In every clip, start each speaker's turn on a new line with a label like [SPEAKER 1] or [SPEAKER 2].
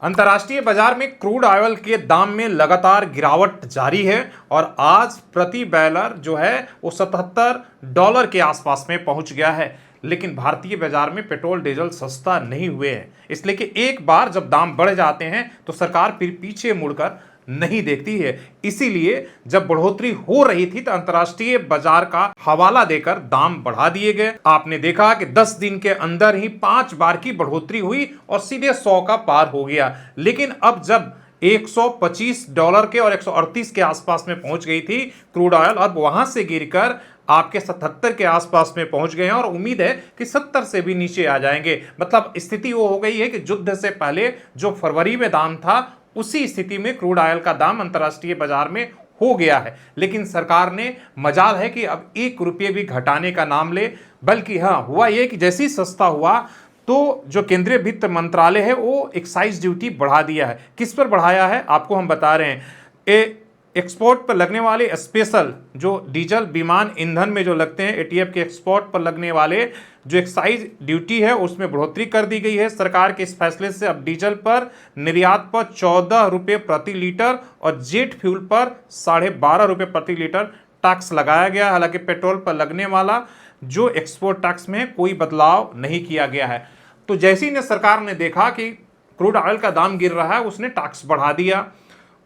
[SPEAKER 1] अंतर्राष्ट्रीय बाजार में क्रूड ऑयल के दाम में लगातार गिरावट जारी है और आज प्रति बैरल जो है वो $77 के आसपास में पहुंच गया है। लेकिन भारतीय बाजार में पेट्रोल डीजल सस्ता नहीं हुए हैं, इसलिए कि एक बार जब दाम बढ़ जाते हैं तो सरकार फिर पीछे मुड़कर नहीं देखती है। इसीलिए जब बढ़ोतरी हो रही थी तो अंतर्राष्ट्रीय बाजार का हवाला देकर दाम बढ़ा दिए गए। आपने देखा कि 10 दिन के अंदर ही 5 बार की बढ़ोतरी हुई और सीधे 100 का पार हो गया। लेकिन अब जब $125 के और 138 के आसपास में पहुंच गई थी क्रूड ऑयल, अब वहां से गिरकर आपके 77 के आसपास में पहुंच गए हैं और उम्मीद है कि 70 से भी नीचे आ जाएंगे। मतलब स्थिति वो हो गई है कि युद्ध से पहले जो फरवरी में दाम था उसी स्थिति में क्रूड ऑयल का दाम अंतर्राष्ट्रीय बाजार में हो गया है। लेकिन सरकार ने मजाल है कि अब 1 रुपये भी घटाने का नाम ले, बल्कि हाँ, हुआ ये कि जैसे ही सस्ता हुआ तो जो केंद्रीय वित्त मंत्रालय है वो एक्साइज ड्यूटी बढ़ा दिया है। किस पर बढ़ाया है आपको हम बता रहे हैं। एक्सपोर्ट पर लगने वाले स्पेशल जो डीजल विमान ईंधन में जो लगते हैं, एटीएफ के एक्सपोर्ट पर लगने वाले जो एक्साइज ड्यूटी है उसमें बढ़ोतरी कर दी गई है। सरकार के इस फैसले से अब डीजल पर निर्यात पर 14 रुपये प्रति लीटर और जेट फ्यूल पर 12.5 रुपये प्रति लीटर टैक्स लगाया गया। हालांकि पेट्रोल पर लगने वाला जो एक्सपोर्ट टैक्स में कोई बदलाव नहीं किया गया है। तो जैसे ही सरकार ने देखा कि क्रूड ऑयल का दाम गिर रहा है, उसने टैक्स बढ़ा दिया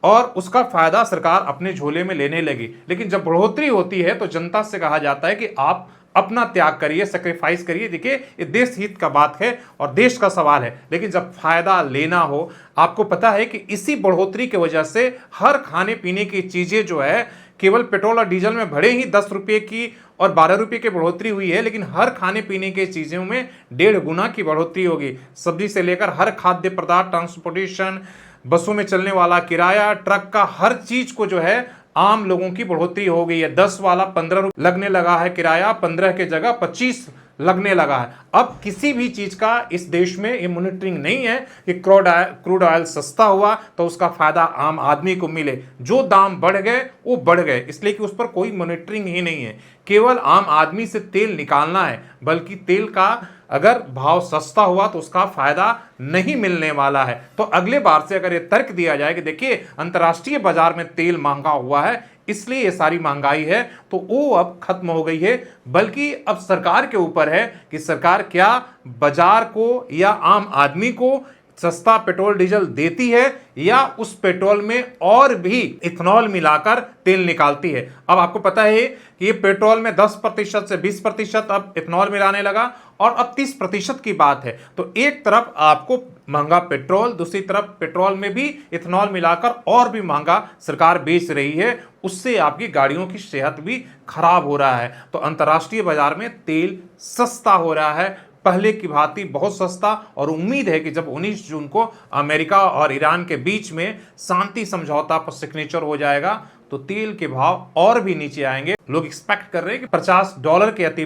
[SPEAKER 1] और उसका फायदा सरकार अपने झोले में लेने लगी। लेकिन जब बढ़ोतरी होती है तो जनता से कहा जाता है कि आप अपना त्याग करिए, सेक्रीफाइस करिए। देखिए, ये देश हित का बात है और देश का सवाल है। लेकिन जब फायदा लेना हो, आपको पता है कि इसी बढ़ोतरी की वजह से हर खाने पीने की चीजें जो है, केवल पेट्रोल और डीजल में भले ही 10 रुपये की और 12 रुपये की बढ़ोतरी हुई है, लेकिन हर खाने पीने की चीजों में 1.5 गुना की बढ़ोतरी होगी। सब्जी से लेकर हर खाद्य पदार्थ, ट्रांसपोर्टेशन, बसों में चलने वाला किराया, ट्रक का हर चीज को जो है आम लोगों की बढ़ोतरी हो गई है। 10 वाला 15 रुपये लगने लगा है किराया, 15 के जगह 25 लगने लगा है। अब किसी भी चीज का इस देश में ये मॉनिटरिंग नहीं है कि क्रूड ऑयल सस्ता हुआ तो उसका फायदा आम आदमी को मिले। जो दाम बढ़ गए वो बढ़ गए, इसलिए कि उस पर कोई मॉनिटरिंग ही नहीं है। केवल आम आदमी से तेल निकालना है, बल्कि तेल का अगर भाव सस्ता हुआ तो उसका फायदा नहीं मिलने वाला है। तो अगले बार से अगर ये तर्क दिया जाए कि देखिए अंतर्राष्ट्रीय बाजार में तेल महंगा हुआ है इसलिए ये सारी महंगाई है, तो वो अब खत्म हो गई है। बल्कि अब सरकार के ऊपर है कि सरकार क्या बाजार को या आम आदमी को सस्ता पेट्रोल डीजल देती है या उस पेट्रोल में और भी इथेनॉल मिलाकर तेल निकालती है। अब आपको पता है कि ये पेट्रोल में 10% से 20% अब इथेनॉल मिलाने लगा और अब 30% की बात है। तो एक तरफ आपको महंगा पेट्रोल, दूसरी तरफ पेट्रोल में भी इथेनॉल मिलाकर और भी महंगा सरकार बेच रही है। उससे आपकी गाड़ियों की सेहत भी खराब हो रहा है। तो अंतर्राष्ट्रीय बाजार में तेल सस्ता हो रहा है, पहले की भांति बहुत सस्ता। और उम्मीद है कि जब 19 जून को अमेरिका और ईरान के बीच में शांति समझौता पर सिग्नेचर हो जाएगा तो तेल के भाव और भी नीचे आएंगे। लोग एक्सपेक्ट कर रहे हैं कि $50 के अति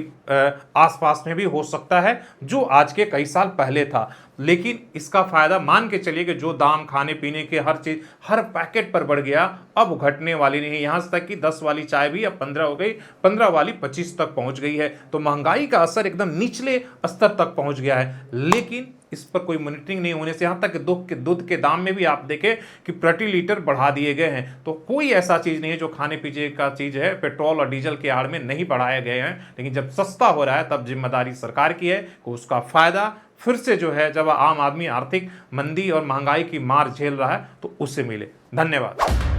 [SPEAKER 1] आसपास में भी हो सकता है, जो आज के कई साल पहले था। लेकिन इसका फायदा मान के चलिए कि जो दाम खाने पीने के हर चीज हर पैकेट पर बढ़ गया, अब घटने वाली नहीं। यहां तक कि 10 वाली चाय भी अब 15 हो गई, 15 वाली 25 तक पहुंच गई है। तो महंगाई का असर एकदम निचले स्तर तक पहुंच गया है। लेकिन इस पर कोई मॉनिटरिंग नहीं होने से यहां तक कि दूध के दाम में भी आप देखें कि प्रति लीटर बढ़ा दिए गए हैं। तो कोई ऐसा चीज नहीं है जो खाने पीने का चीज है पेट्रोल और डीजल के आड़ में नहीं बढ़ाए गए हैं। लेकिन जब सस्ता हो रहा है तब जिम्मेदारी सरकार की है कि उसका फायदा फिर से जो है, जब आम आदमी आर्थिक मंदी और महंगाई की मार झेल रहा है तो उससे मिले। धन्यवाद।